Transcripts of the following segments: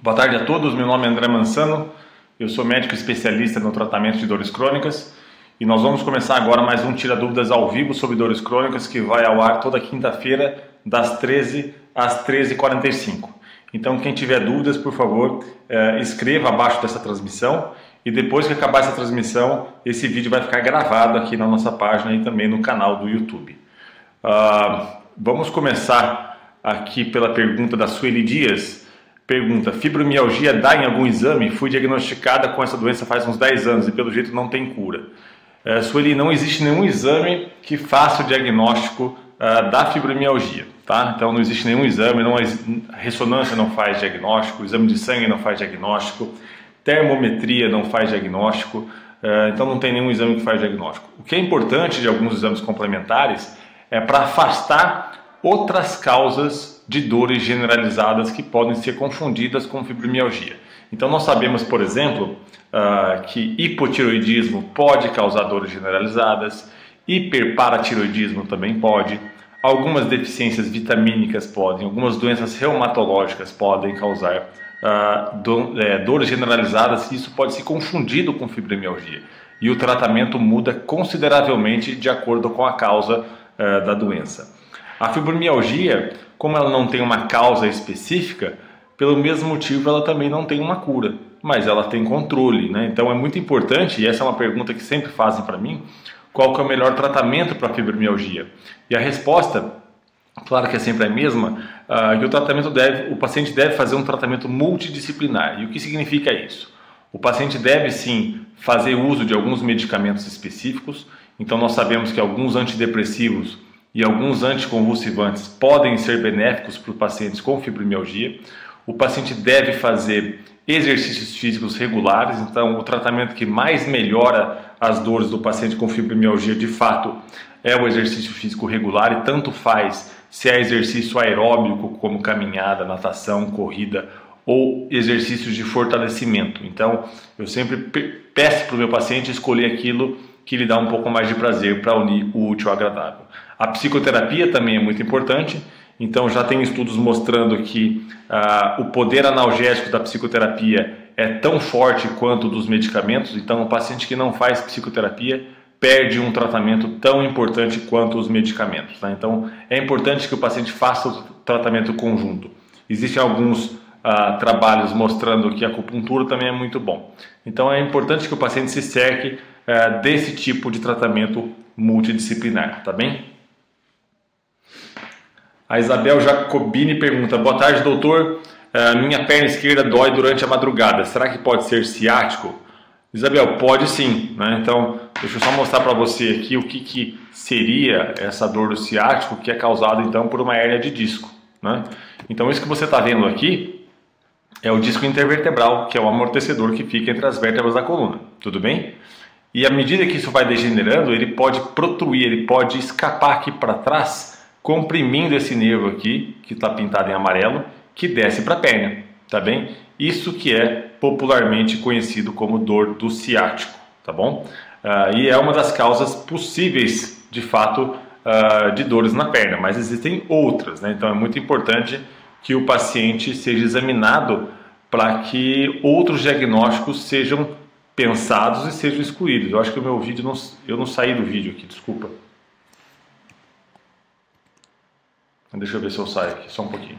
Boa tarde a todos, meu nome é André Mansano, eu sou médico especialista no tratamento de dores crônicas e nós vamos começar agora mais um Tira Dúvidas ao vivo sobre dores crônicas que vai ao ar toda quinta-feira das 13 às 13h45. Então quem tiver dúvidas, por favor, escreva abaixo dessa transmissão e depois que acabar essa transmissão, esse vídeo vai ficar gravado aqui na nossa página e também no canal do YouTube. Vamos começar aqui pela pergunta da Sueli Dias. Pergunta: fibromialgia dá em algum exame? Fui diagnosticada com essa doença faz uns 10 anos e pelo jeito não tem cura. Sueli, não existe nenhum exame que faça o diagnóstico da fibromialgia, tá? Então não existe nenhum exame, a ressonância não faz diagnóstico, o exame de sangue não faz diagnóstico, termometria não faz diagnóstico, então não tem nenhum exame que faz diagnóstico. O que é importante de alguns exames complementares é para afastar outras causas de dores generalizadas que podem ser confundidas com fibromialgia. Então nós sabemos, por exemplo, que hipotiroidismo pode causar dores generalizadas, hiperparatiroidismo também pode, algumas deficiências vitamínicas podem, algumas doenças reumatológicas podem causar dores generalizadas e isso pode ser confundido com fibromialgia. E o tratamento muda consideravelmente de acordo com a causa da doença. A fibromialgia, como ela não tem uma causa específica, pelo mesmo motivo ela também não tem uma cura, mas ela tem controle, né? Então é muito importante, e essa é uma pergunta que sempre fazem para mim, qual que é o melhor tratamento para a fibromialgia? E a resposta, claro que é sempre a mesma, que o paciente deve fazer um tratamento multidisciplinar. E o que significa isso? O paciente deve sim fazer uso de alguns medicamentos específicos, então nós sabemos que alguns antidepressivos e alguns anticonvulsivantes podem ser benéficos para os pacientes com fibromialgia. O paciente deve fazer exercícios físicos regulares, então o tratamento que mais melhora as dores do paciente com fibromialgia de fato é o exercício físico regular e tanto faz se é exercício aeróbico como caminhada, natação, corrida ou exercícios de fortalecimento. Então eu sempre peço para o meu paciente escolher aquilo que lhe dá um pouco mais de prazer para unir o útil ao agradável. A psicoterapia também é muito importante, então já tem estudos mostrando que o poder analgésico da psicoterapia é tão forte quanto dos medicamentos, então o paciente que não faz psicoterapia perde um tratamento tão importante quanto os medicamentos, tá? Então é importante que o paciente faça o tratamento conjunto. Existem alguns trabalhos mostrando que a acupuntura também é muito bom, então é importante que o paciente se cerque desse tipo de tratamento multidisciplinar, tá bem? A Isabel Jacobini pergunta: boa tarde, doutor, minha perna esquerda dói durante a madrugada, será que pode ser ciático? Isabel, pode sim, né? Então deixa eu só mostrar para você aqui o que seria essa dor do ciático, que é causada então por uma hérnia de disco, né? Então isso que você está vendo aqui é o disco intervertebral, que é o amortecedor que fica entre as vértebras da coluna, tudo bem? E à medida que isso vai degenerando, ele pode protruir, ele pode escapar aqui para trás, comprimindo esse nervo aqui, que está pintado em amarelo, que desce para a perna, tá bem? Isso que é popularmente conhecido como dor do ciático, tá bom? E é uma das causas possíveis, de fato, de dores na perna, mas existem outras, né? Então é muito importante que o paciente seja examinado para que outros diagnósticos sejam pensados e sejam excluídos. Eu acho que o meu vídeo, eu não saí do vídeo aqui, desculpa. Deixa eu ver se eu saio aqui, só um pouquinho.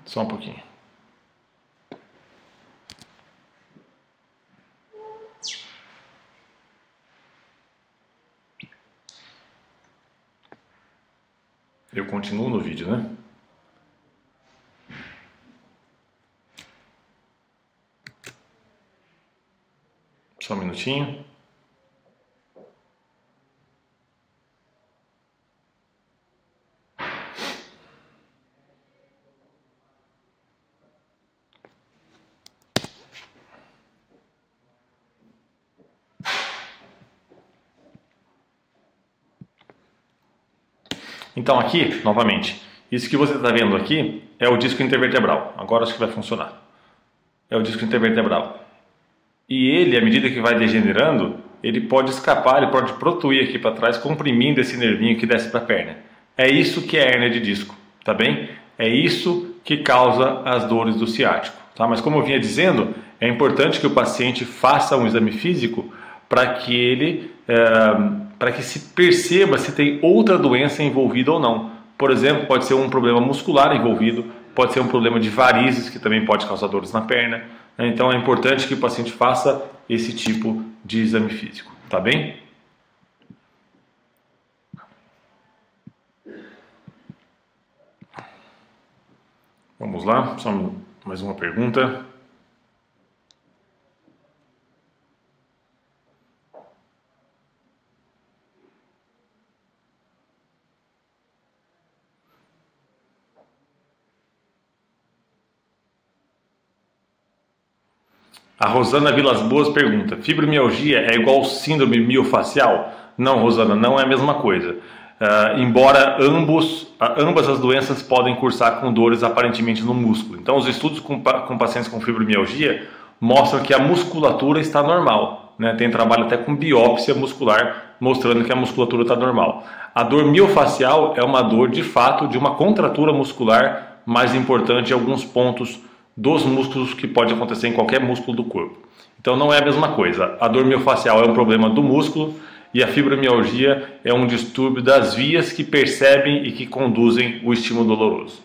Só um pouquinho. Eu continuo no vídeo, né? Só um minutinho. Então aqui, novamente, isso que você está vendo aqui é o disco intervertebral. Agora acho que vai funcionar. É o disco intervertebral. E ele, à medida que vai degenerando, ele pode escapar, ele pode protruir aqui para trás, comprimindo esse nervinho que desce para a perna. É isso que é a hérnia de disco. tá bem? É isso que causa as dores do ciático, tá? Mas como eu vinha dizendo, é importante que o paciente faça um exame físico para que se perceba se tem outra doença envolvida ou não. Por exemplo, pode ser um problema muscular envolvido, pode ser um problema de varizes, que também pode causar dores na perna. Então é importante que o paciente faça esse tipo de exame físico, tá bem? Vamos lá, só mais uma pergunta. A Rosana Vilas Boas pergunta: fibromialgia é igual síndrome miofacial? Não, Rosana, não é a mesma coisa. Embora ambas as doenças podem cursar com dores aparentemente no músculo. Então, os estudos com pacientes com fibromialgia mostram que a musculatura está normal, né? Tem trabalho até com biópsia muscular mostrando que a musculatura está normal. A dor miofacial é uma dor de fato de uma contratura muscular mais importante em alguns pontos dos músculos, que pode acontecer em qualquer músculo do corpo. Então não é a mesma coisa. A dor miofacial é um problema do músculo e a fibromialgia é um distúrbio das vias que percebem e que conduzem o estímulo doloroso.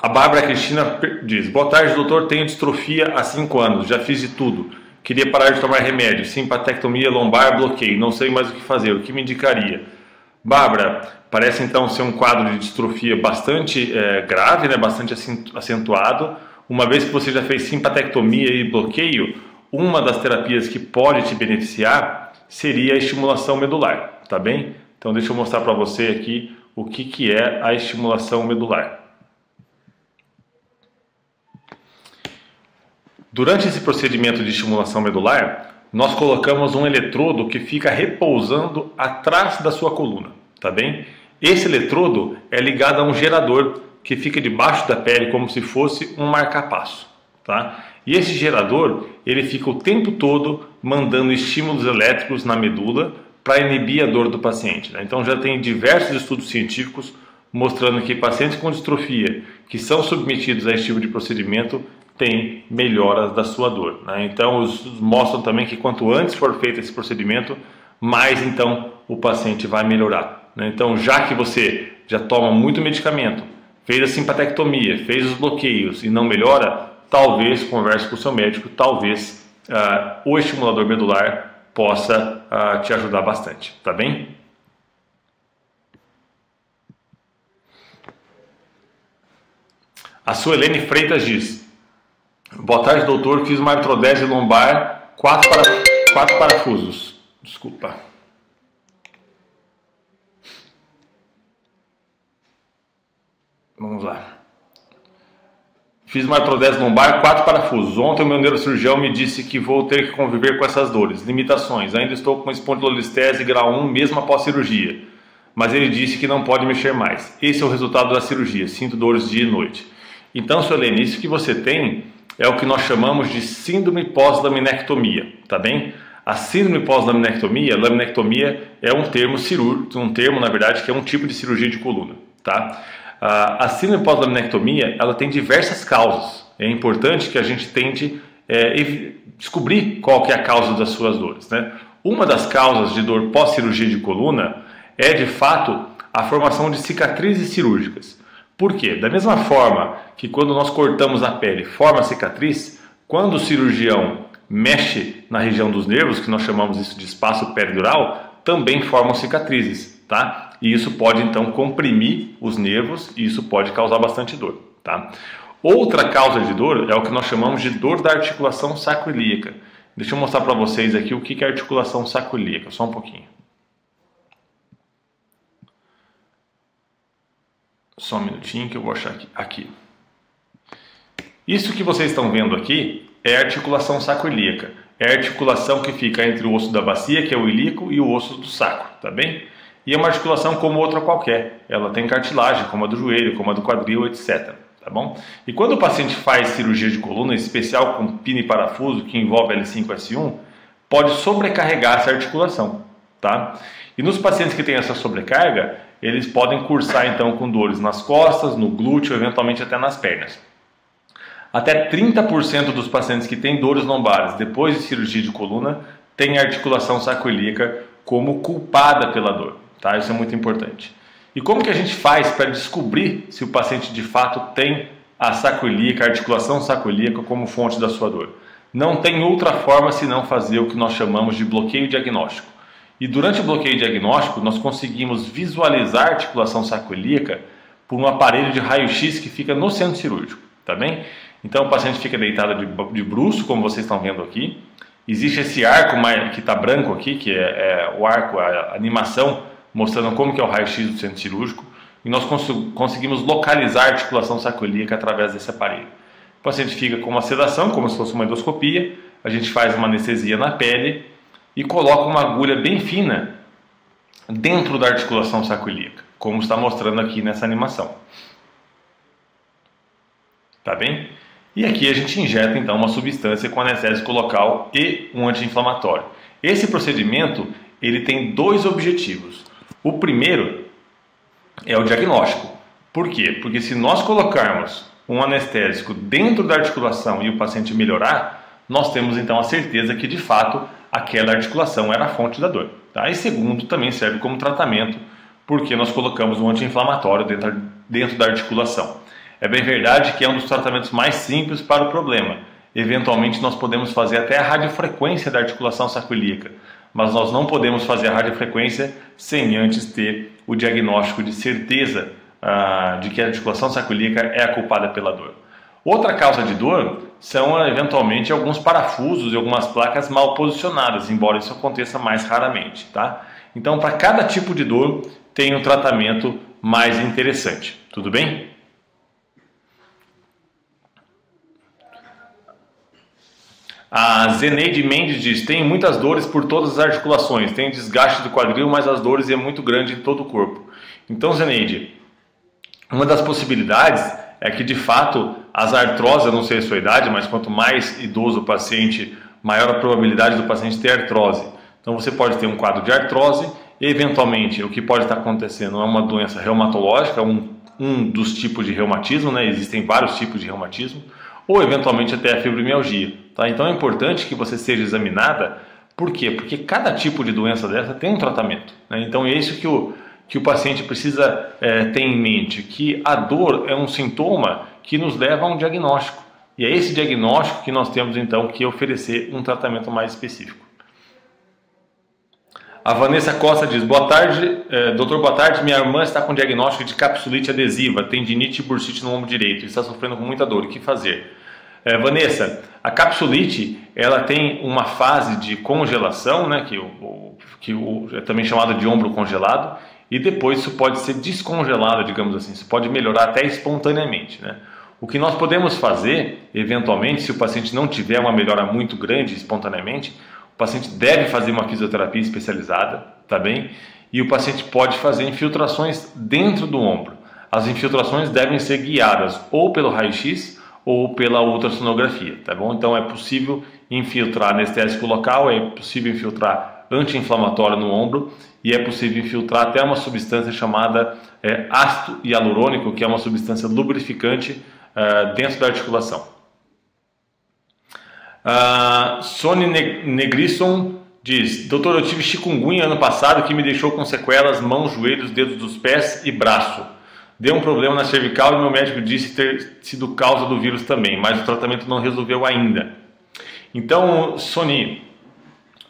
A Bárbara Cristina diz: boa tarde, doutor, tenho distrofia há 5 anos, já fiz de tudo. Queria parar de tomar remédio, simpatectomia, lombar, bloqueio, não sei mais o que fazer, o que me indicaria? Bárbara, parece então ser um quadro de distrofia bastante grave, né, bastante acentuado. Uma vez que você já fez simpatectomia e bloqueio, uma das terapias que pode te beneficiar seria a estimulação medular, tá bem? Então deixa eu mostrar para você aqui o que é a estimulação medular. Durante esse procedimento de estimulação medular, nós colocamos um eletrodo que fica repousando atrás da sua coluna, tá bem? Esse eletrodo é ligado a um gerador que fica debaixo da pele como se fosse um marca-passo, tá? E esse gerador, ele fica o tempo todo mandando estímulos elétricos na medula para inibir a dor do paciente, né? Então já tem diversos estudos científicos mostrando que pacientes com distrofia que são submetidos a esse tipo de procedimento têm melhoras da sua dor, né? Então mostram também que quanto antes for feito esse procedimento, mais então o paciente vai melhorar, né? Então, já que você já toma muito medicamento, fez a simpatectomia, fez os bloqueios e não melhora, talvez converse com o seu médico, talvez o estimulador medular possa te ajudar bastante, tá bem? A Suelene Freitas diz: boa tarde, doutor, fiz uma artrodese lombar, 4 parafusos. Desculpa. Vamos lá. Fiz uma artrodese lombar, 4 parafusos. Ontem o meu neurocirurgião me disse que vou ter que conviver com essas dores. Limitações: ainda estou com espondilolistese grau 1 mesmo após cirurgia. Mas ele disse que não pode mexer mais. Esse é o resultado da cirurgia. Sinto dores dia e noite. Então, Suelene, isso que você tem é o que nós chamamos de síndrome pós-laminectomia, tá bem? A síndrome pós-laminectomia, laminectomia é um termo cirúrgico, na verdade, que é um tipo de cirurgia de coluna, tá? A síndrome pós-laminectomia, ela tem diversas causas. É importante que a gente tente descobrir qual que é a causa das suas dores, né? Uma das causas de dor pós-cirurgia de coluna é, de fato, a formação de cicatrizes cirúrgicas. Por quê? Da mesma forma que quando nós cortamos a pele forma cicatriz, quando o cirurgião mexe na região dos nervos, que nós chamamos isso de espaço peridural, também formam cicatrizes, tá? E isso pode então comprimir os nervos e isso pode causar bastante dor, tá? Outra causa de dor é o que nós chamamos de dor da articulação sacroiliaca. Deixa eu mostrar para vocês aqui o que é articulação sacroiliaca, só um pouquinho. Só um minutinho que eu vou achar aqui. Isso que vocês estão vendo aqui é a articulação sacroiliaca. É a articulação que fica entre o osso da bacia, que é o ilíaco, e o osso do sacro, tá bem? E é uma articulação como outra qualquer. Ela tem cartilagem, como a do joelho, como a do quadril, etc. Tá bom? E quando o paciente faz cirurgia de coluna, em especial com pino e parafuso, que envolve L5-S1, pode sobrecarregar essa articulação, tá? E nos pacientes que têm essa sobrecarga, eles podem cursar então com dores nas costas, no glúteo, eventualmente até nas pernas. Até 30% dos pacientes que têm dores lombares depois de cirurgia de coluna têm a articulação sacroiliaca como culpada pela dor, tá? Isso é muito importante. E como que a gente faz para descobrir se o paciente de fato tem a sacroiliaca, a articulação sacroiliaca como fonte da sua dor? Não tem outra forma senão fazer o que nós chamamos de bloqueio diagnóstico. E durante o bloqueio diagnóstico, nós conseguimos visualizar a articulação sacroiliaca por um aparelho de raio-x que fica no centro cirúrgico, tá bem? Então o paciente fica deitado de bruço, como vocês estão vendo aqui. Existe esse arco que está branco aqui, que é o arco, a animação, mostrando como que é o raio-x do centro cirúrgico. E nós conseguimos localizar a articulação sacroiliaca através desse aparelho. O paciente fica com uma sedação, como se fosse uma endoscopia. A gente faz uma anestesia na pele e coloca uma agulha bem fina dentro da articulação sacroiliaca, como está mostrando aqui nessa animação. Tá bem? E aqui a gente injeta então uma substância com anestésico local e um anti-inflamatório. Esse procedimento ele tem dois objetivos. O primeiro é o diagnóstico. Por quê? Porque se nós colocarmos um anestésico dentro da articulação e o paciente melhorar, nós temos então a certeza que de fato aquela articulação era a fonte da dor. Tá? E segundo, também serve como tratamento, porque nós colocamos um anti-inflamatório dentro da articulação. É bem verdade que é um dos tratamentos mais simples para o problema. Eventualmente nós podemos fazer até a radiofrequência da articulação sacroiliaca, mas nós não podemos fazer a radiofrequência sem antes ter o diagnóstico de certeza de que a articulação sacroiliaca é a culpada pela dor. Outra causa de dor são eventualmente alguns parafusos e algumas placas mal posicionadas, embora isso aconteça mais raramente, tá? Então, para cada tipo de dor tem um tratamento mais interessante, tudo bem? A Zeneide Mendes diz: tem muitas dores por todas as articulações, tem desgaste do quadril, mas as dores é muito grande em todo o corpo. Então, Zeneide, uma das possibilidades é que de fato as artroses, eu não sei a sua idade, mas quanto mais idoso o paciente, maior a probabilidade do paciente ter artrose. Então você pode ter um quadro de artrose, e eventualmente o que pode estar acontecendo é uma doença reumatológica, um dos tipos de reumatismo, né? Existem vários tipos de reumatismo, ou eventualmente até a fibromialgia. Tá? Então é importante que você seja examinada. Por quê? Porque cada tipo de doença dessa tem um tratamento, né? Então é isso que o paciente precisa ter em mente, que a dor é um sintoma que nos leva a um diagnóstico. E é esse diagnóstico que nós temos então que oferecer um tratamento mais específico. A Vanessa Costa diz: boa tarde, doutor, boa tarde, minha irmã está com diagnóstico de capsulite adesiva, tendinite e bursite no ombro direito, está sofrendo com muita dor, o que fazer? Vanessa, a capsulite ela tem uma fase de congelação, né, que é também chamada de ombro congelado, e depois isso pode ser descongelado, digamos assim, isso pode melhorar até espontaneamente, né? O que nós podemos fazer, eventualmente, se o paciente não tiver uma melhora muito grande espontaneamente, o paciente deve fazer uma fisioterapia especializada, tá bem? E o paciente pode fazer infiltrações dentro do ombro. As infiltrações devem ser guiadas ou pelo raio-x ou pela ultrassonografia, tá bom? Então é possível infiltrar anestésico local, é possível infiltrar anti-inflamatório no ombro e é possível infiltrar até uma substância chamada ácido hialurônico, que é uma substância lubrificante dentro da articulação. Sony Negrisson diz: doutor, eu tive chikungunya ano passado que me deixou com sequelas, mãos, joelhos, dedos dos pés e braço. Deu um problema na cervical e meu médico disse ter sido causa do vírus também, mas o tratamento não resolveu ainda. Então, Sony,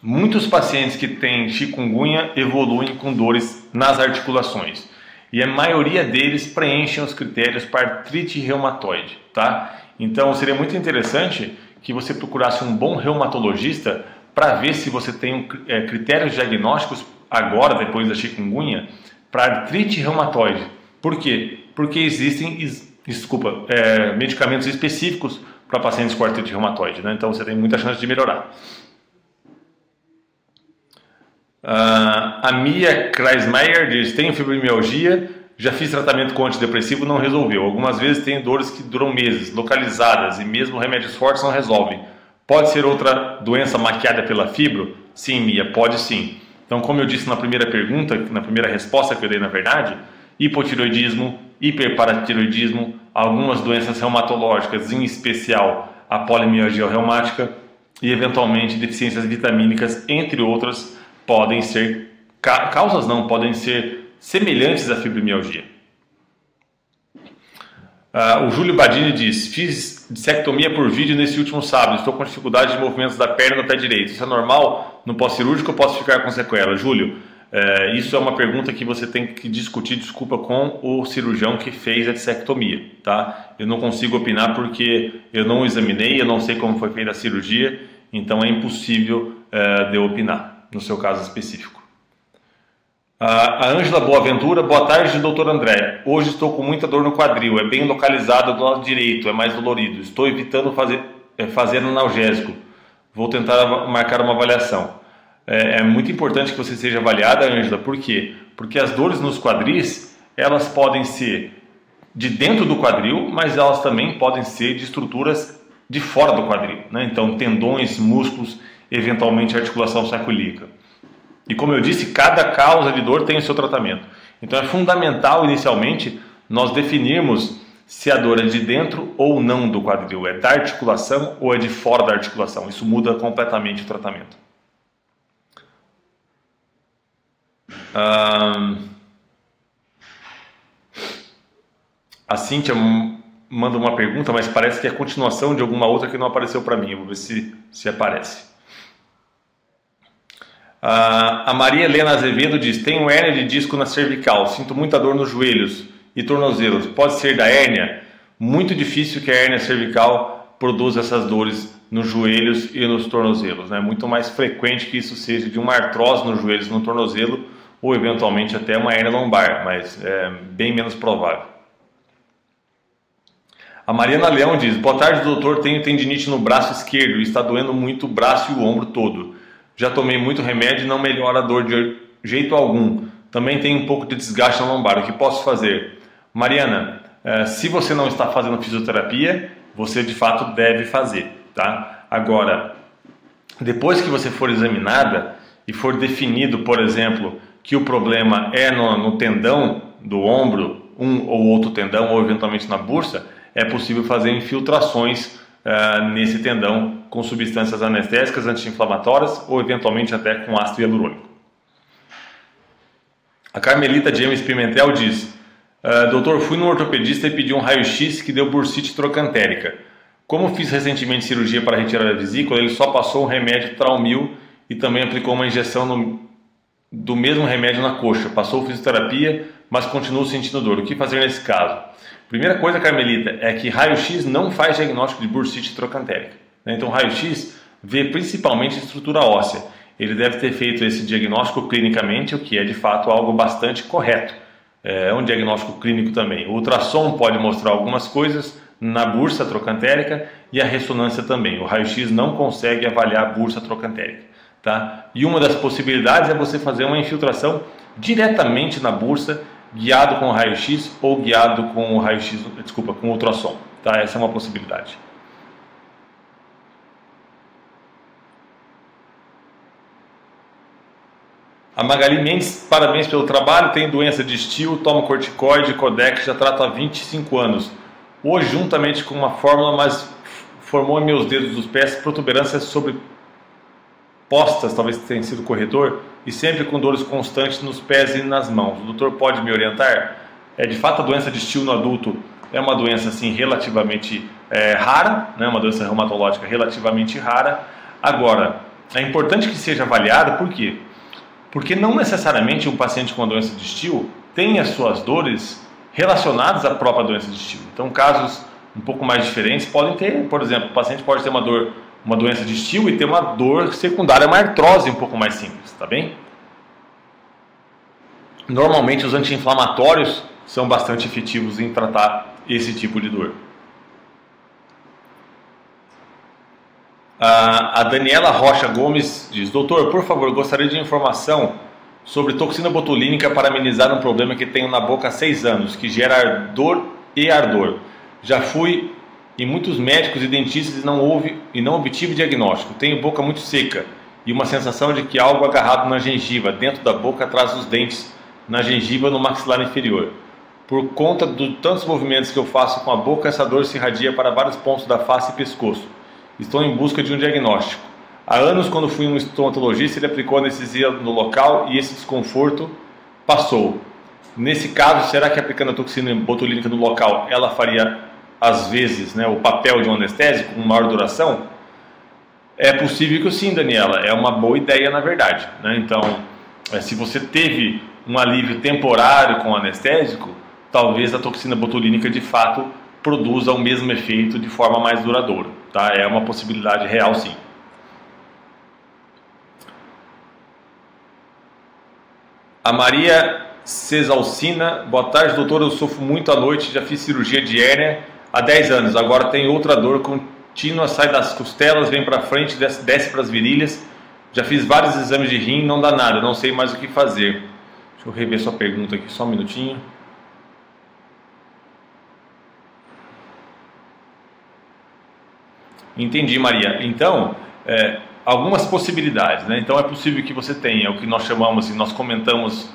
muitos pacientes que têm chikungunya evoluem com dores nas articulações e a maioria deles preenchem os critérios para artrite reumatoide, tá? Então, seria muito interessante que você procurasse um bom reumatologista para ver se você tem critérios diagnósticos agora, depois da chikungunya, para artrite reumatoide. Por quê? Porque existem medicamentos específicos para pacientes com artrite reumatoide, né? Então você tem muita chance de melhorar. A Mia Kreismeyer diz: tenho fibromialgia, já fiz tratamento com antidepressivo, não resolveu. Algumas vezes tenho dores que duram meses, localizadas, e mesmo remédios fortes não resolvem. Pode ser outra doença maquiada pela fibro? Sim, Mia, pode sim. Então, como eu disse na primeira pergunta, na primeira resposta que eu dei, na verdade, hipotireoidismo, hiperparatireoidismo, algumas doenças reumatológicas, em especial a polimialgia reumática e, eventualmente, deficiências vitamínicas, entre outras, podem ser causas, não, podem ser semelhantes à fibromialgia. O Júlio Badini diz: fiz dissectomia por vídeo nesse último sábado, estou com dificuldade de movimentos da perna no pé direito. Isso é normal no pós-cirúrgico ou posso ficar com sequela? Júlio, isso é uma pergunta que você tem que discutir, desculpa, com o cirurgião que fez a dissectomia, tá? Eu não consigo opinar porque eu não examinei, eu não sei como foi feita a cirurgia, então é impossível de eu opinar no seu caso específico. A Ângela Boaventura: boa tarde, doutor André. Hoje estou com muita dor no quadril, é bem localizado do lado direito, é mais dolorido. Estou evitando fazer analgésico. Vou tentar marcar uma avaliação. É muito importante que você seja avaliada, Ângela. Por quê? Porque as dores nos quadris, elas podem ser de dentro do quadril, mas elas também podem ser de estruturas de fora do quadril, né? Então, tendões, músculos, eventualmente articulação sacroiliaca. E como eu disse, cada causa de dor tem o seu tratamento. Então é fundamental inicialmente nós definirmos se a dor é de dentro ou não do quadril, é da articulação ou é de fora da articulação. Isso muda completamente o tratamento. A Cíntia manda uma pergunta, mas parece que é a continuação de alguma outra que não apareceu para mim. Eu vou ver se aparece. A Maria Helena Azevedo diz: tenho hérnia de disco na cervical, sinto muita dor nos joelhos e tornozelos. Pode ser da hérnia? Muito difícil que a hérnia cervical produza essas dores nos joelhos e nos tornozelos. É muito mais frequente que isso seja de uma artrose nos joelhos e no tornozelo, ou eventualmente até uma hérnia lombar, mas é bem menos provável. A Mariana Leão diz: boa tarde, doutor, tenho tendinite no braço esquerdo e está doendo muito o braço e o ombro todo. Já tomei muito remédio e não melhora a dor de jeito algum. Também tem um pouco de desgaste na lombar. O que posso fazer? Mariana, se você não está fazendo fisioterapia, você de fato deve fazer, tá? Agora, depois que você for examinada e for definido, por exemplo, que o problema é no tendão do ombro, um ou outro tendão, ou eventualmente na bursa, é possível fazer infiltrações nesse tendão com substâncias anestésicas, anti-inflamatórias ou eventualmente até com ácido hialurônico. A Carmelita James Pimentel diz: doutor, fui no ortopedista e pedi um raio-x que deu bursite trocantérica. Como fiz recentemente cirurgia para retirar a vesícula, ele só passou um remédio Traumil e também aplicou uma injeção do mesmo remédio na coxa. Passou fisioterapia, mas continuo sentindo dor. O que fazer nesse caso? Primeira coisa, Carmelita, é que raio-x não faz diagnóstico de bursite trocantérica. Então, raio-x vê principalmente estrutura óssea. Ele deve ter feito esse diagnóstico clinicamente, o que é de fato algo bastante correto. É um diagnóstico clínico também. O ultrassom pode mostrar algumas coisas na bursa trocantérica e a ressonância também. O raio-x não consegue avaliar a bursa trocantérica, tá? E uma das possibilidades é você fazer uma infiltração diretamente na bursa, guiado com o raio-x ou guiado com o raio-x, desculpa, com o ultrassom, tá? Essa é uma possibilidade. A Magali Mendes: parabéns pelo trabalho, tem doença de Still, tomo corticoide, Codex, já trato há 25 anos. Hoje, juntamente com uma fórmula, mas formou em meus dedos dos pés protuberâncias sobrepostas, talvez tenha sido corretor, e sempre com dores constantes nos pés e nas mãos. O doutor pode me orientar? De fato, a doença de Still no adulto é uma doença assim, relativamente rara, né? Uma doença reumatológica relativamente rara. Agora, é importante que seja avaliada, por quê? Porque não necessariamente um paciente com a doença de Still tem as suas dores relacionadas à própria doença de Still. Então, casos um pouco mais diferentes podem ter, por exemplo, o paciente pode ter uma doença de Still e ter uma dor secundária, uma artrose um pouco mais simples, tá bem? Normalmente os anti-inflamatórios são bastante efetivos em tratar esse tipo de dor. A Daniela Rocha Gomes diz: doutor, por favor, gostaria de informação sobre toxina botulínica para amenizar um problema que tenho na boca há 6 anos, que gera dor e ardor. Já fui em muitos médicos e dentistas e não obtive diagnóstico. Tenho boca muito seca e uma sensação de que algo agarrado na gengiva, dentro da boca, atrás dos dentes, na gengiva, no maxilar inferior. Por conta de tantos movimentos que eu faço com a boca, essa dor se irradia para vários pontos da face e pescoço. Estou em busca de um diagnóstico. Há anos, quando fui a um estomatologista, ele aplicou anestesia no local e esse desconforto passou. Nesse caso, será que aplicando a toxina botulínica no local, ela faria, às vezes, né, o papel de um anestésico com maior duração? É possível que sim, Daniela. É uma boa ideia, na verdade, né? Então, se você teve um alívio temporário com o anestésico, talvez a toxina botulínica, de fato, produza o mesmo efeito de forma mais duradoura, tá? É uma possibilidade real, sim. A Maria Cesalcina: boa tarde, doutor. Eu sofro muito à noite, já fiz cirurgia de hérnia há 10 anos. Agora tenho outra dor contínua, sai das costelas, vem para frente, desce para as virilhas. Já fiz vários exames de rim, não dá nada, não sei mais o que fazer. Deixa eu rever sua pergunta aqui, só um minutinho. Entendi, Maria. Então, algumas possibilidades, né? Então é possível que você tenha o que nós chamamos, e nós comentamos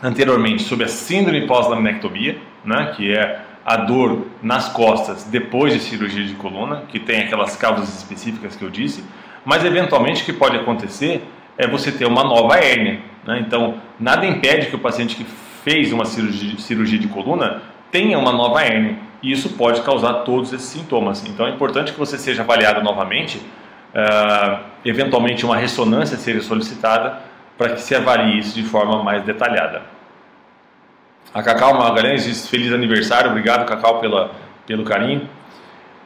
anteriormente, sobre a síndrome pós-laminectomia, né? Que é a dor nas costas depois de cirurgia de coluna, que tem aquelas causas específicas que eu disse, mas eventualmente o que pode acontecer é você ter uma nova hérnia, né? Então nada impede que o paciente que fez uma cirurgia de coluna tenha uma nova hérnia, e isso pode causar todos esses sintomas. Então é importante que você seja avaliado novamente, eventualmente uma ressonância seja solicitada para que se avalie isso de forma mais detalhada. A Cacau Magalhães diz feliz aniversário, obrigado, Cacau, pelo carinho.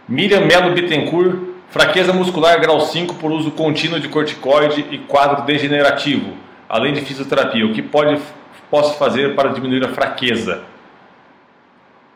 Miriam Melo Bittencourt: fraqueza muscular grau 5 por uso contínuo de corticoide e quadro degenerativo, além de fisioterapia, o que posso fazer para diminuir a fraqueza?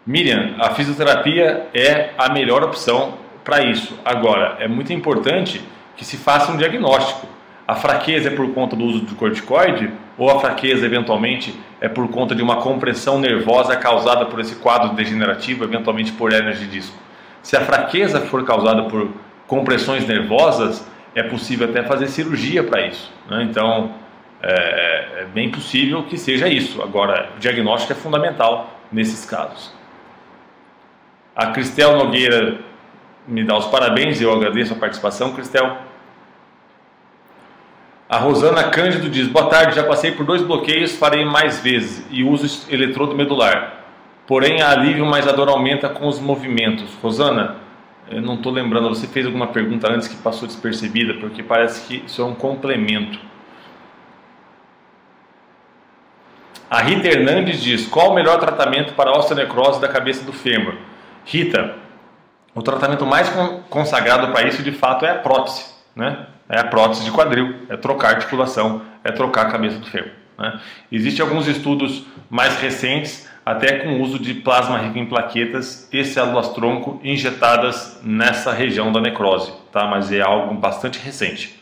Miriam, a fisioterapia é a melhor opção para isso. Agora, é muito importante que se faça um diagnóstico. A fraqueza é por conta do uso de corticoide, ou a fraqueza eventualmente é por conta de uma compressão nervosa causada por esse quadro degenerativo, eventualmente por hérnia de disco? Se a fraqueza for causada por compressões nervosas, é possível até fazer cirurgia para isso, né? Então, é bem possível que seja isso. Agora, o diagnóstico é fundamental nesses casos. A Cristel Nogueira me dá os parabéns, eu agradeço a participação, Cristel. A Rosana Cândido diz: boa tarde, já passei por 2 bloqueios, farei mais vezes e uso eletrodo medular. Porém, há alívio, mas a dor aumenta com os movimentos. Rosana, eu não estou lembrando, você fez alguma pergunta antes que passou despercebida, porque parece que isso é um complemento. A Rita Hernandes diz: qual o melhor tratamento para a osteonecrose da cabeça do fêmur? Rita, o tratamento mais consagrado para isso, de fato, é a prótese, né? É a prótese de quadril, é trocar a articulação, é trocar a cabeça do fêmur, né? Existem alguns estudos mais recentes, até com o uso de plasma rico em plaquetas e células-tronco injetadas nessa região da necrose, tá? Mas é algo bastante recente.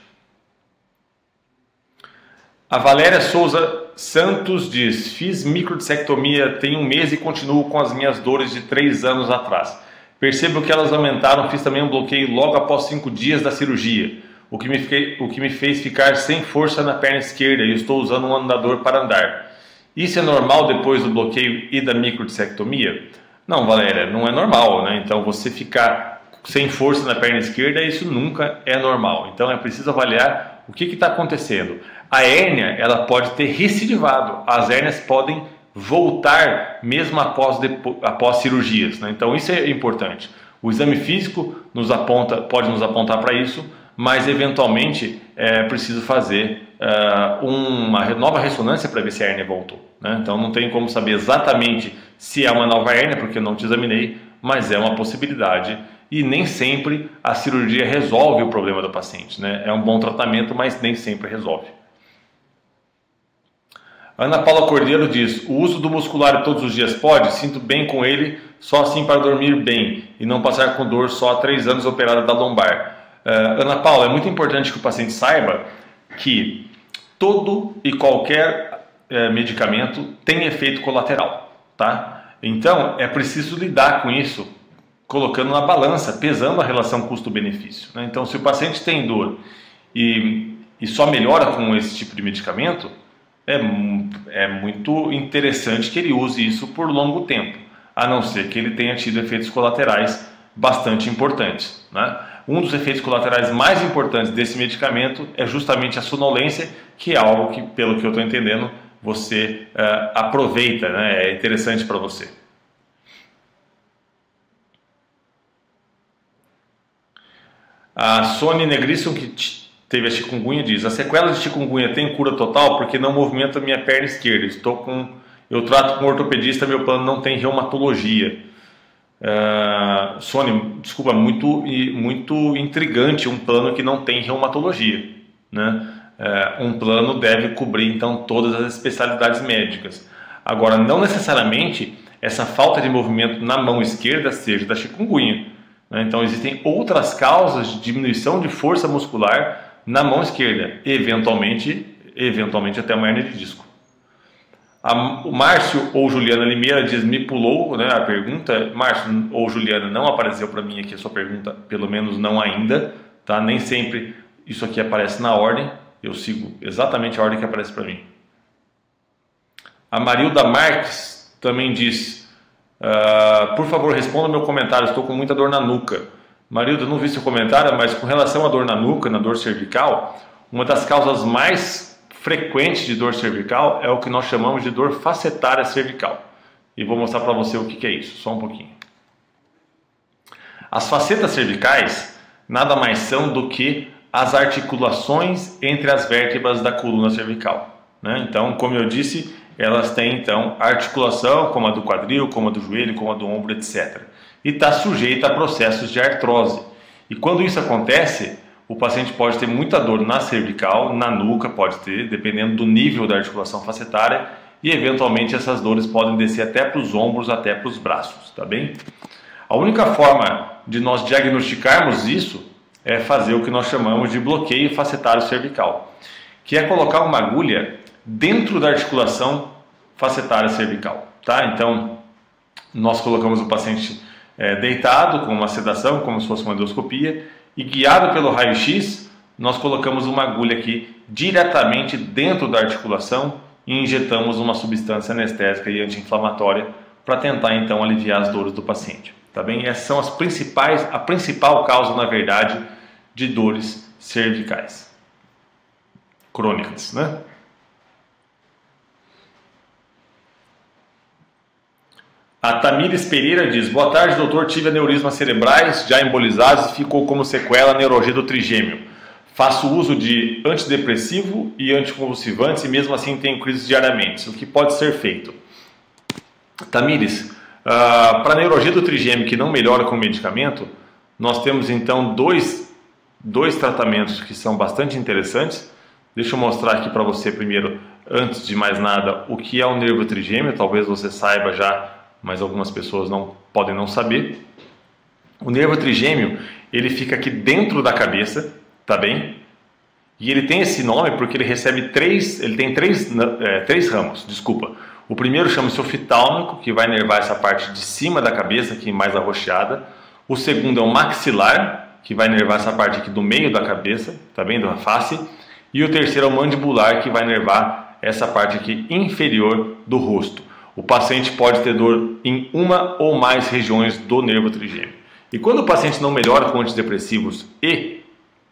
A Valéria Souza Santos diz: fiz microdissectomia tem 1 mês e continuo com as minhas dores de 3 anos atrás. Percebo que elas aumentaram, fiz também um bloqueio logo após 5 dias da cirurgia, o que me fez ficar sem força na perna esquerda e estou usando um andador para andar. Isso é normal depois do bloqueio e da microdissectomia? Não, Valéria, não é normal, né? Então você ficar sem força na perna esquerda, isso nunca é normal. Então é preciso avaliar o que está acontecendo. A hérnia, ela pode ter recidivado, as hérnias podem voltar mesmo após cirurgias, né? Então isso é importante. O exame físico pode nos apontar para isso, mas eventualmente é preciso fazer uma nova ressonância para ver se a hérnia voltou, né? Então não tem como saber exatamente se é uma nova hérnia, porque eu não te examinei, mas é uma possibilidade. E nem sempre a cirurgia resolve o problema do paciente, né? É um bom tratamento, mas nem sempre resolve. Ana Paula Cordeiro diz: o uso do muscular todos os dias pode? Sinto bem com ele, só assim para dormir bem e não passar com dor só há 3 anos operada da lombar. Ana Paula, é muito importante que o paciente saiba que todo e qualquer medicamento tem efeito colateral, tá? Então é preciso lidar com isso, colocando na balança, pesando a relação custo-benefício, né? Então, se o paciente tem dor e só melhora com esse tipo de medicamento, é muito interessante que ele use isso por longo tempo, a não ser que ele tenha tido efeitos colaterais bastante importantes, né? Um dos efeitos colaterais mais importantes desse medicamento é justamente a sonolência, que é algo que, pelo que eu estou entendendo, você aproveita, né? É interessante para você. A Sônia Negrisson, que teve a chikungunya, diz: a sequela de chikungunya tem cura total porque não movimenta minha perna esquerda. Eu trato com ortopedista, meu plano não tem reumatologia. Sônia, desculpa, muito intrigante um plano que não tem reumatologia, né? Um plano deve cobrir então todas as especialidades médicas. Agora, não necessariamente essa falta de movimento na mão esquerda seja da chikungunya, né? Então existem outras causas de diminuição de força muscular na mão esquerda, eventualmente até uma hérnia de disco. O Márcio ou Juliana Limeira diz: me pulou, né, a pergunta. Márcio ou Juliana, não apareceu para mim aqui a sua pergunta, pelo menos não ainda, tá? Nem sempre isso aqui aparece na ordem, eu sigo exatamente a ordem que aparece para mim. A Marilda Marques também diz: por favor, responda meu comentário, estou com muita dor na nuca. Marilda, não vi seu comentário, mas com relação à dor na nuca, na dor cervical, uma das causas mais frequente de dor cervical é o que nós chamamos de dor facetária cervical. E vou mostrar para você o que é isso, só um pouquinho. As facetas cervicais nada mais são do que as articulações entre as vértebras da coluna cervical, né? Então, como eu disse, elas têm então articulação como a do quadril, como a do joelho, como a do ombro, etc. E está sujeita a processos de artrose. E quando isso acontece, o paciente pode ter muita dor na cervical, na nuca pode ter, dependendo do nível da articulação facetária, e eventualmente essas dores podem descer até para os ombros, até para os braços, tá bem? A única forma de nós diagnosticarmos isso é fazer o que nós chamamos de bloqueio facetário cervical, que é colocar uma agulha dentro da articulação facetária cervical, tá? Então, nós colocamos o paciente deitado, com uma sedação, como se fosse uma endoscopia, e guiado pelo raio-x, nós colocamos uma agulha aqui diretamente dentro da articulação e injetamos uma substância anestésica e anti-inflamatória para tentar então aliviar as dores do paciente, tá bem? Essas são a principal causa, na verdade, de dores cervicais crônicas, né? A Tamires Pereira diz: boa tarde, doutor, tive aneurismas cerebrais já embolizados e ficou como sequela neurologia do trigêmeo. Faço uso de antidepressivo e anticonvulsivantes e mesmo assim tenho crises diariamente. O que pode ser feito? Tamires, para a neurologia do trigêmeo que não melhora com medicamento, nós temos então dois tratamentos que são bastante interessantes. Deixa eu mostrar aqui para você primeiro, antes de mais nada, o que é o nervo trigêmeo. Talvez você saiba já, mas algumas pessoas podem não saber. O nervo trigêmeo, ele fica aqui dentro da cabeça, tá bem? E ele tem esse nome porque ele tem três ramos, desculpa. O primeiro chama-se oftalmico, que vai inervar essa parte de cima da cabeça, aqui mais arroxeada. O segundo é o maxilar, que vai inervar essa parte aqui do meio da cabeça, tá bem? Da face. E o terceiro é o mandibular, que vai inervar essa parte aqui inferior do rosto. O paciente pode ter dor em uma ou mais regiões do nervo trigêmeo. E quando o paciente não melhora com antidepressivos e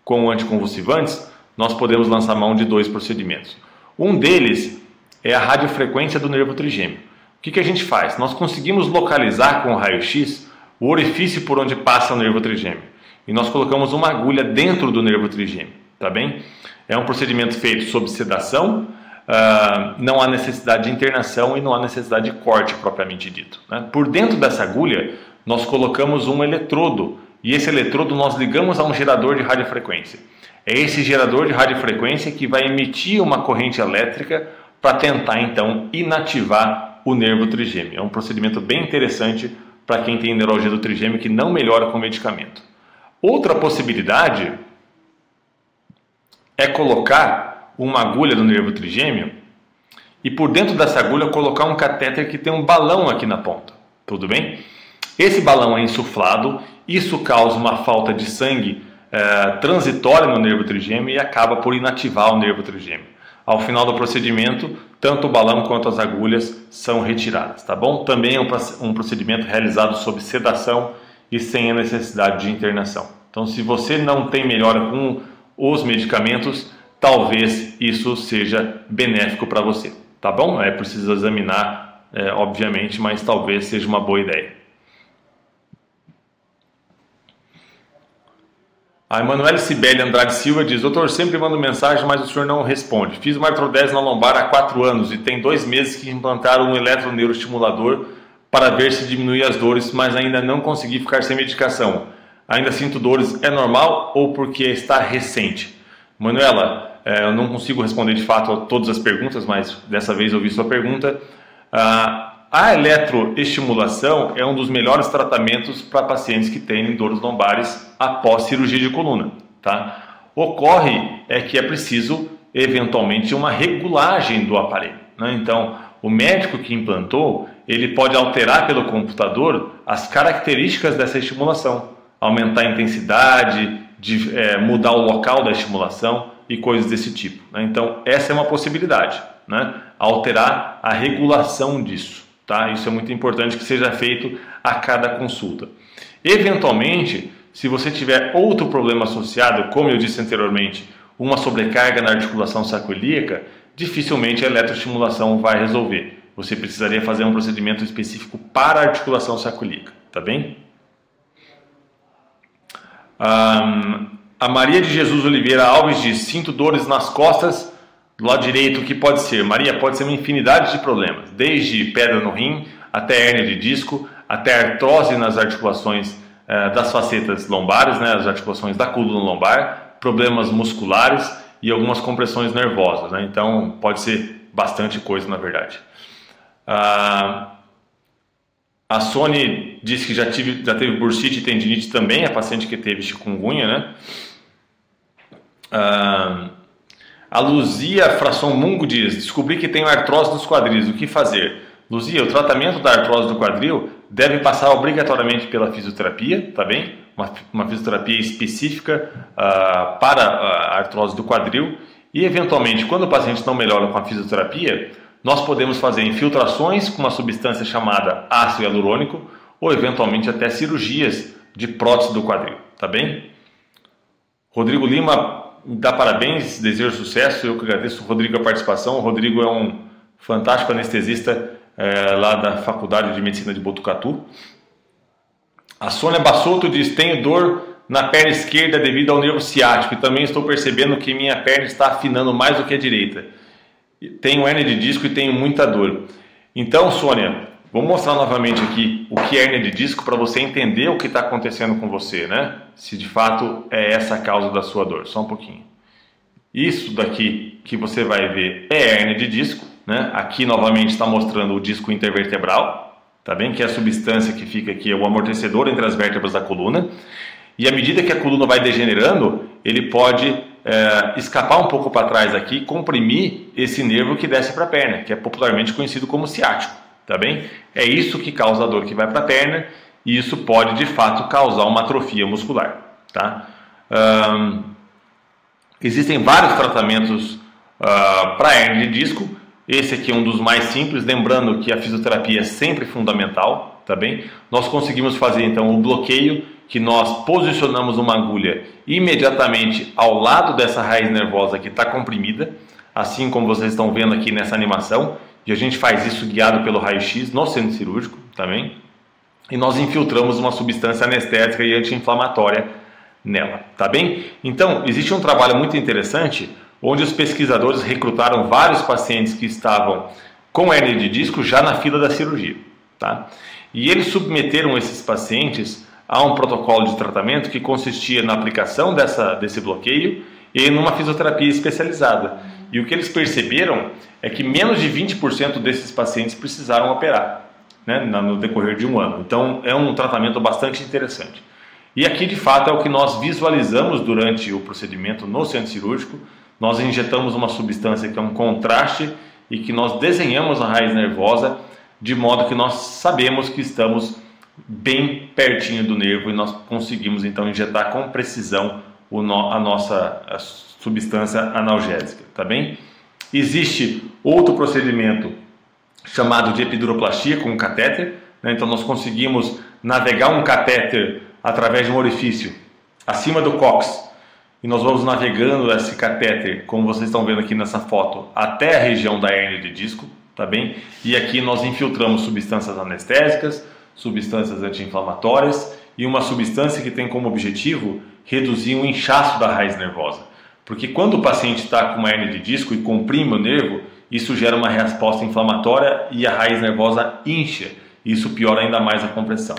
com anticonvulsivantes, nós podemos lançar mão de dois procedimentos. Um deles é a radiofrequência do nervo trigêmeo. O que a gente faz? Nós conseguimos localizar com o raio-x o orifício por onde passa o nervo trigêmeo. E nós colocamos uma agulha dentro do nervo trigêmeo, tá bem? É um procedimento feito sob sedação. Não há necessidade de internação e não há necessidade de corte propriamente dito, né? Por dentro dessa agulha nós colocamos um eletrodo e esse eletrodo nós ligamos a um gerador de radiofrequência. É esse gerador de radiofrequência que vai emitir uma corrente elétrica para tentar então inativar o nervo trigêmeo. É um procedimento bem interessante para quem tem neurologia do trigêmeo que não melhora com medicamento. Outra possibilidade é colocar uma agulha no nervo trigêmeo e por dentro dessa agulha colocar um catéter que tem um balão aqui na ponta, tudo bem? Esse balão é insuflado, isso causa uma falta de sangue transitória no nervo trigêmeo e acaba por inativar o nervo trigêmeo. Ao final do procedimento, tanto o balão quanto as agulhas são retiradas, tá bom? Também é um procedimento realizado sob sedação e sem a necessidade de internação. Então, se você não tem melhora com os medicamentos, talvez isso seja benéfico para você, tá bom? É preciso examinar, obviamente, mas talvez seja uma boa ideia. A Emanuele Cibele Andrade Silva diz: doutor, sempre mando mensagem, mas o senhor não responde. Fiz uma artrodese na lombar há 4 anos e tem 2 meses que implantaram um eletroneuroestimulador para ver se diminui as dores, mas ainda não consegui ficar sem medicação. Ainda sinto dores, é normal ou porque está recente? Manuela, eu não consigo responder de fato a todas as perguntas, mas dessa vez eu vi sua pergunta. A eletroestimulação é um dos melhores tratamentos para pacientes que têm dores lombares após cirurgia de coluna, tá? Ocorre que é preciso eventualmente uma regulagem do aparelho, né? Então, o médico que implantou, ele pode alterar pelo computador as características dessa estimulação, aumentar a intensidade, mudar o local da estimulação e coisas desse tipo, né? Então, essa é uma possibilidade, né? Alterar a regulação disso. Tá? Isso é muito importante que seja feito a cada consulta. Eventualmente, se você tiver outro problema associado, como eu disse anteriormente, uma sobrecarga na articulação sacroiliaca, dificilmente a eletroestimulação vai resolver. Você precisaria fazer um procedimento específico para a articulação sacroiliaca, tá bem? A Maria de Jesus Oliveira Alves diz: sinto dores nas costas do lado direito. O que pode ser? Maria, pode ser uma infinidade de problemas, desde pedra no rim, até hérnia de disco, até artrose nas articulações das facetas lombares, né, as articulações da coluna lombar, problemas musculares e algumas compressões nervosas, né? Então pode ser bastante coisa, na verdade. A Sony disse que já teve bursite e tendinite também, a paciente que teve chikungunya, né? A Luzia Frasson Mungo diz: descobri que tenho artrose dos quadris, o que fazer? Luzia, o tratamento da artrose do quadril deve passar obrigatoriamente pela fisioterapia, tá bem? Uma fisioterapia específica para a artrose do quadril. E eventualmente, quando o paciente não melhora com a fisioterapia, nós podemos fazer infiltrações com uma substância chamada ácido hialurônico ou eventualmente até cirurgias de prótese do quadril, tá bem? Rodrigo Lima dá parabéns, desejo sucesso. Eu que agradeço, Rodrigo, a participação. O Rodrigo é um fantástico anestesista lá da Faculdade de Medicina de Botucatu. A Sônia Bassotto diz: tenho dor na perna esquerda devido ao nervo ciático e também estou percebendo que minha perna está afinando mais do que a direita. Tenho hérnia de disco e tenho muita dor. Então, Sônia, vou mostrar novamente aqui o que é hérnia de disco para você entender o que está acontecendo com você, né? Se de fato é essa a causa da sua dor. Só um pouquinho. Isso daqui que você vai ver é hérnia de disco, né? Aqui novamente está mostrando o disco intervertebral, tá bem? Que é a substância que fica aqui, é o amortecedor entre as vértebras da coluna. E à medida que a coluna vai degenerando, ele pode escapar um pouco para trás aqui, comprimir esse nervo que desce para a perna, que é popularmente conhecido como ciático, tá bem? É isso que causa a dor que vai para a perna e isso pode de fato causar uma atrofia muscular, tá? Existem vários tratamentos para hérnia de disco. Esse aqui é um dos mais simples, lembrando que a fisioterapia é sempre fundamental, tá bem? Nós conseguimos fazer então o bloqueio, que nós posicionamos uma agulha imediatamente ao lado dessa raiz nervosa que está comprimida, assim como vocês estão vendo aqui nessa animação, e a gente faz isso guiado pelo raio-x no centro cirúrgico, tá bem? E nós infiltramos uma substância anestésica e anti-inflamatória nela, tá bem? Então, existe um trabalho muito interessante onde os pesquisadores recrutaram vários pacientes que estavam com hérnia de disco já na fila da cirurgia, tá? E eles submeteram esses pacientes a um protocolo de tratamento que consistia na aplicação desse bloqueio e numa fisioterapia especializada. E o que eles perceberam é que menos de 20% desses pacientes precisaram operar, né, no decorrer de um ano. Então é um tratamento bastante interessante. E aqui de fato é o que nós visualizamos durante o procedimento no centro cirúrgico. Nós injetamos uma substância que é um contraste e que nós desenhamos a raiz nervosa de modo que nós sabemos que estamos bem pertinho do nervo e nós conseguimos então injetar com precisão a nossa substância analgésica, tá bem? Existe outro procedimento chamado de epiduroplastia com um catéter, né? Então nós conseguimos navegar um catéter através de um orifício acima do cóccix e nós vamos navegando esse catéter, como vocês estão vendo aqui nessa foto, até a região da hérnia de disco, tá bem? E aqui nós infiltramos substâncias anestésicas, substâncias anti-inflamatórias e uma substância que tem como objetivo reduzir o inchaço da raiz nervosa. Porque quando o paciente está com uma hérnia de disco e comprime o nervo, isso gera uma resposta inflamatória e a raiz nervosa incha. Isso piora ainda mais a compressão.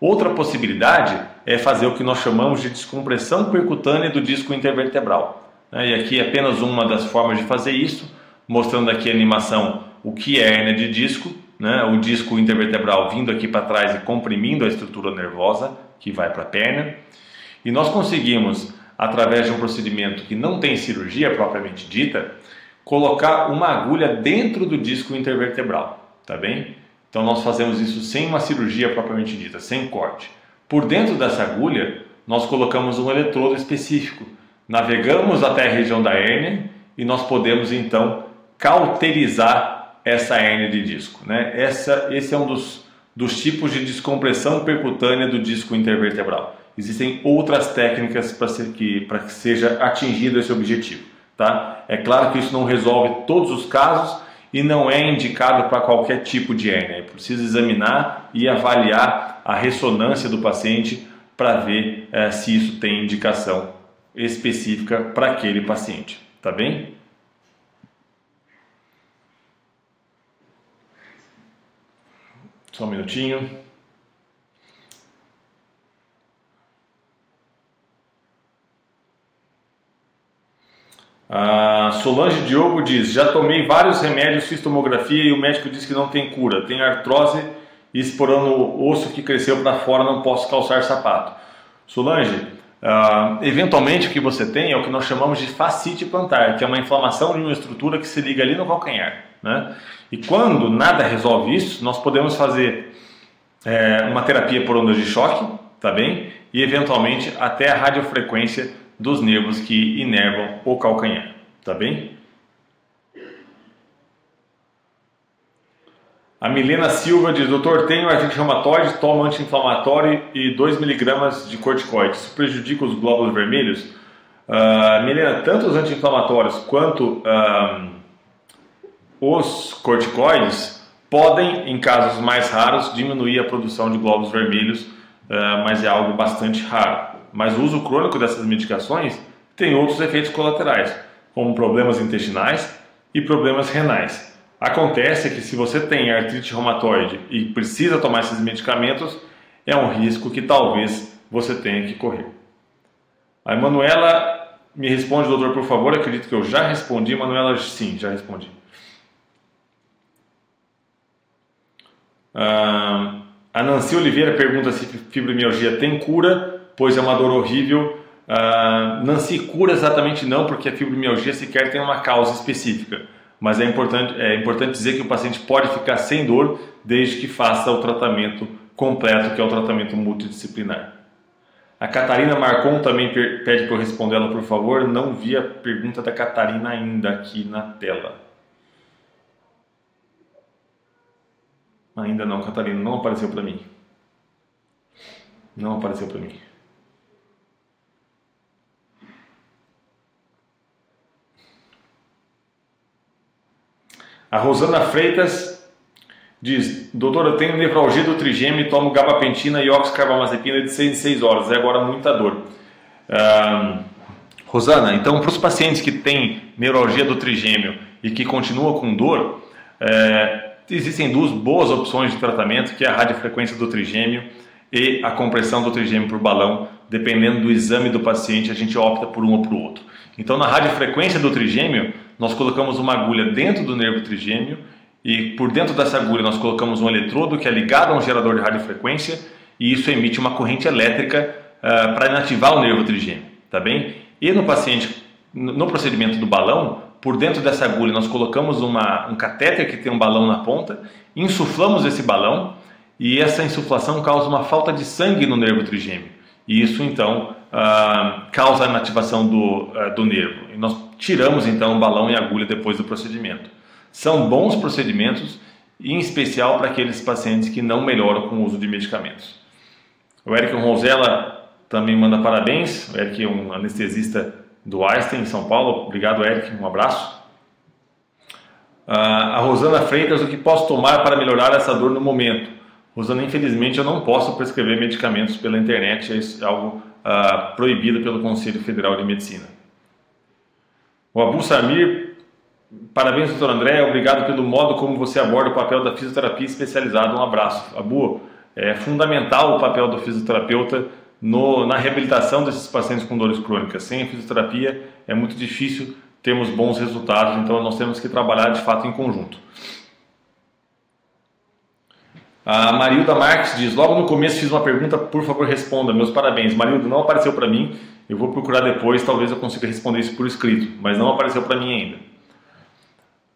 Outra possibilidade é fazer o que nós chamamos de descompressão percutânea do disco intervertebral. E aqui é apenas uma das formas de fazer isso, mostrando aqui a animação o que é hérnia de disco, né? O disco intervertebral vindo aqui para trás e comprimindo a estrutura nervosa que vai para a perna. E nós conseguimos, através de um procedimento que não tem cirurgia propriamente dita, colocar uma agulha dentro do disco intervertebral, tá bem? Então nós fazemos isso sem uma cirurgia propriamente dita, sem corte. Por dentro dessa agulha, nós colocamos um eletrodo específico. Navegamos até a região da hérnia e nós podemos então cauterizar essa hérnia de disco, né? Esse é um dos tipos de descompressão percutânea do disco intervertebral. Existem outras técnicas para que seja atingido esse objetivo, tá? É claro que isso não resolve todos os casos e não é indicado para qualquer tipo de hérnia. É preciso examinar e avaliar a ressonância do paciente para ver se isso tem indicação específica para aquele paciente, tá bem? Só um minutinho. A Solange Diogo diz: já tomei vários remédios, fiz tomografia e o médico disse que não tem cura. Tenho artrose e esporando o osso que cresceu para fora, não posso calçar sapato. Solange, eventualmente o que você tem é o que nós chamamos de fascite plantar, que é uma inflamação de uma estrutura que se liga ali no calcanhar, né? E quando nada resolve isso, nós podemos fazer uma terapia por ondas de choque, tá bem? E eventualmente até a radiofrequência dos nervos que inervam o calcanhar, tá bem? A Milena Silva diz: doutor, tenho artrite reumatoide, tomo anti-inflamatório e 2 mg de corticoide. Isso prejudica os glóbulos vermelhos? Milena, tanto os anti-inflamatórios quanto os corticoides podem, em casos mais raros, diminuir a produção de glóbulos vermelhos, mas é algo bastante raro. Mas o uso crônico dessas medicações tem outros efeitos colaterais, como problemas intestinais e problemas renais. Acontece que se você tem artrite reumatoide e precisa tomar esses medicamentos, é um risco que talvez você tenha que correr. A Emanuela me responde: doutor, por favor. Acredito que eu já respondi. Emanuela, sim, já respondi. A Nancy Oliveira pergunta se fibromialgia tem cura, pois é uma dor horrível. Nancy, cura exatamente não, porque a fibromialgia sequer tem uma causa específica. Mas é importante dizer que o paciente pode ficar sem dor desde que faça o tratamento completo, que é o tratamento multidisciplinar. A Catarina Marcon também pede para eu responder ela, por favor. Não vi a pergunta da Catarina ainda aqui na tela. Ainda não, Catarina, não apareceu para mim. Não apareceu para mim. A Rosana Freitas diz: doutor, eu tenho nevralgia do trigêmeo e tomo gabapentina e oxcarbamazepina de 6 em 6 horas. É agora muita dor. Rosana, então para os pacientes que têm neuralgia do trigêmeo e que continuam com dor, existem duas boas opções de tratamento, que é a radiofrequência do trigêmeo e a compressão do trigêmeo por balão. Dependendo do exame do paciente, a gente opta por um ou por outro. Então, na radiofrequência do trigêmeo, nós colocamos uma agulha dentro do nervo trigêmeo e por dentro dessa agulha nós colocamos um eletrodo que é ligado a um gerador de radiofrequência e isso emite uma corrente elétrica para inativar o nervo trigêmeo, tá bem? E no paciente, no procedimento do balão, por dentro dessa agulha nós colocamos um catéter que tem um balão na ponta, insuflamos esse balão e essa insuflação causa uma falta de sangue no nervo trigêmeo. E isso então causa a inativação do nervo. E nós tiramos então o balão e a agulha depois do procedimento. São bons procedimentos, em especial para aqueles pacientes que não melhoram com o uso de medicamentos. O Eric Rosella também manda parabéns. O Eric é um anestesista do Einstein, em São Paulo. Obrigado, Eric. Um abraço. A Rosana Freitas, o que posso tomar para melhorar essa dor no momento? Rosana, infelizmente eu não posso prescrever medicamentos pela internet, é algo proibido pelo Conselho Federal de Medicina. O Abu Samir, parabéns, doutor André, obrigado pelo modo como você aborda o papel da fisioterapia especializada. Um abraço. Abu, é fundamental o papel do fisioterapeuta na reabilitação desses pacientes com dores crônicas. Sem a fisioterapia é muito difícil termos bons resultados, então nós temos que trabalhar de fato em conjunto. A Marilda Marques diz, logo no começo fiz uma pergunta, por favor responda. Meus parabéns. Marilda, não apareceu para mim, eu vou procurar depois, talvez eu consiga responder isso por escrito, mas não apareceu para mim ainda.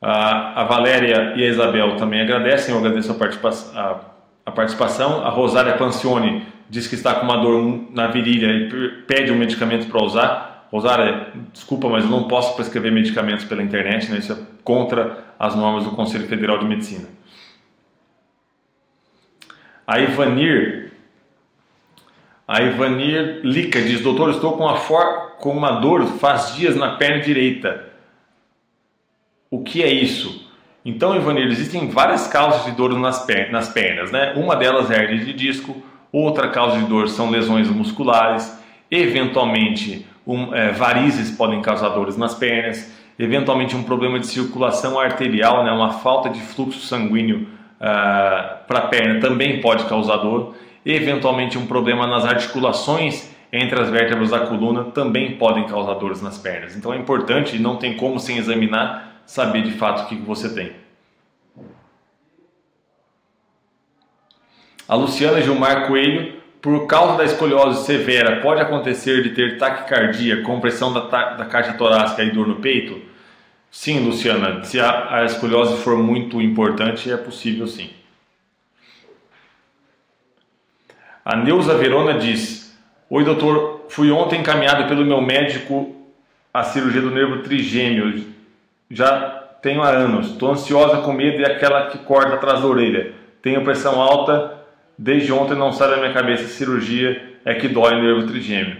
A Valéria e a Isabel também agradecem, eu agradeço a participação. A Rosária Pancione diz que está com uma dor na virilha e pede um medicamento para usar. Rosária, desculpa, mas eu não posso prescrever medicamentos pela internet, né? Isso é contra as normas do Conselho Federal de Medicina. A Ivanir Lica diz, doutor, estou com uma dor faz dias na perna direita. O que é isso? Então, Ivanir, existem várias causas de dor nas pernas, né? Uma delas é hernia de disco, outra causa de dor são lesões musculares, eventualmente varizes podem causar dores nas pernas, eventualmente um problema de circulação arterial, né? Uma falta de fluxo sanguíneo para a perna também pode causar dor, eventualmente um problema nas articulações entre as vértebras da coluna também podem causar dores nas pernas. Então é importante, e não tem como sem examinar, saber de fato o que você tem. A Luciana Gilmar Coelho, por causa da escoliose severa, pode acontecer de ter taquicardia, compressão da caixa torácica e dor no peito? Sim, Luciana, se a escoliose for muito importante, é possível sim. A Neuza Verona diz, oi doutor, fui ontem encaminhado pelo meu médico à cirurgia do nervo trigêmeo, já tenho há anos, estou ansiosa com medo e aquela que corta atrás da orelha, tenho pressão alta, desde ontem não sai da minha cabeça, a cirurgia é que dói o nervo trigêmeo.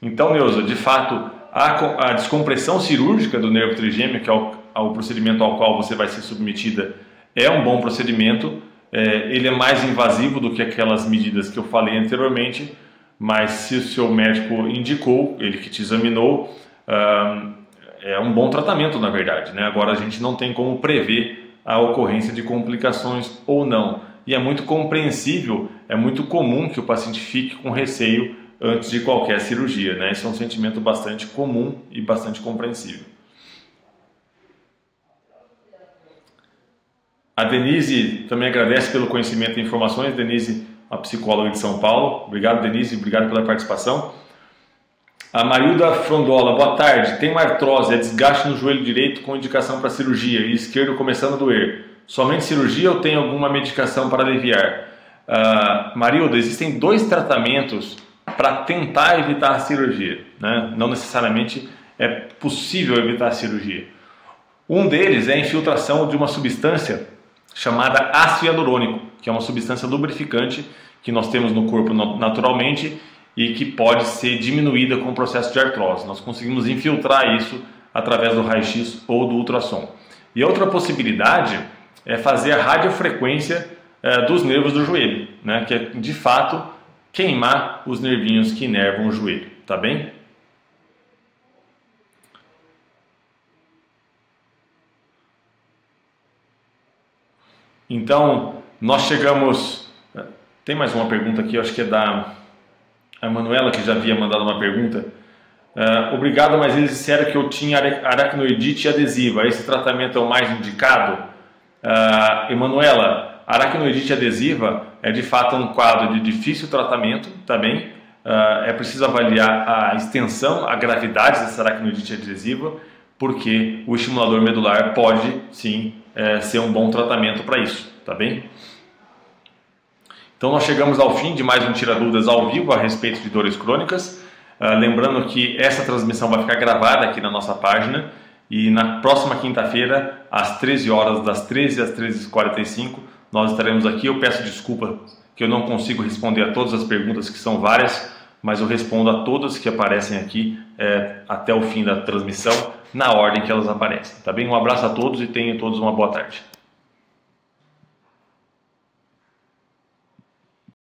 Então, Neuza, de fato, a descompressão cirúrgica do nervo trigêmeo, que é o procedimento ao qual você vai ser submetida, é um bom procedimento. Ele é mais invasivo do que aquelas medidas que eu falei anteriormente, mas se o seu médico indicou, ele que te examinou, é um bom tratamento, na verdade, né? Agora a gente não tem como prever a ocorrência de complicações ou não. E é muito compreensível, é muito comum que o paciente fique com receio antes de qualquer cirurgia, né? Esse é um sentimento bastante comum e bastante compreensível. A Denise também agradece pelo conhecimento e informações. Denise, a psicóloga de São Paulo. Obrigado, Denise, obrigado pela participação. A Marilda Frondola, boa tarde. Tenho artrose, é desgaste no joelho direito com indicação para cirurgia e esquerdo começando a doer. Somente cirurgia ou tem alguma medicação para aliviar? Marilda, existem 2 tratamentos para tentar evitar a cirurgia, né? Não necessariamente é possível evitar a cirurgia. Um deles é a infiltração de uma substância chamada ácido hialurônico, que é uma substância lubrificante que nós temos no corpo naturalmente e que pode ser diminuída com o processo de artrose. Nós conseguimos infiltrar isso através do raio-x ou do ultrassom. E outra possibilidade é fazer a radiofrequência dos nervos do joelho, né? Que é de fato queimar os nervinhos que inervam o joelho, tá bem? Então, nós chegamos... Tem mais uma pergunta aqui, eu acho que é da Manuela, que já havia mandado uma pergunta. Obrigado, mas eles disseram que eu tinha aracnoidite adesiva. Esse tratamento é o mais indicado? Emanuela, aracnoidite adesiva é de fato um quadro de difícil tratamento, tá bem? É preciso avaliar a extensão, a gravidade dessa aracnoidite adesiva, porque o estimulador medular pode sim ser um bom tratamento para isso, tá bem? Então nós chegamos ao fim de mais um Tira Dúvidas ao vivo a respeito de dores crônicas. Lembrando que essa transmissão vai ficar gravada aqui na nossa página e na próxima quinta-feira, às 13 horas, das 13 às 13h45, nós estaremos aqui. Eu peço desculpa que eu não consigo responder a todas as perguntas, que são várias, mas eu respondo a todas que aparecem aqui até o fim da transmissão, na ordem que elas aparecem. Tá bem? Um abraço a todos e tenham todos uma boa tarde.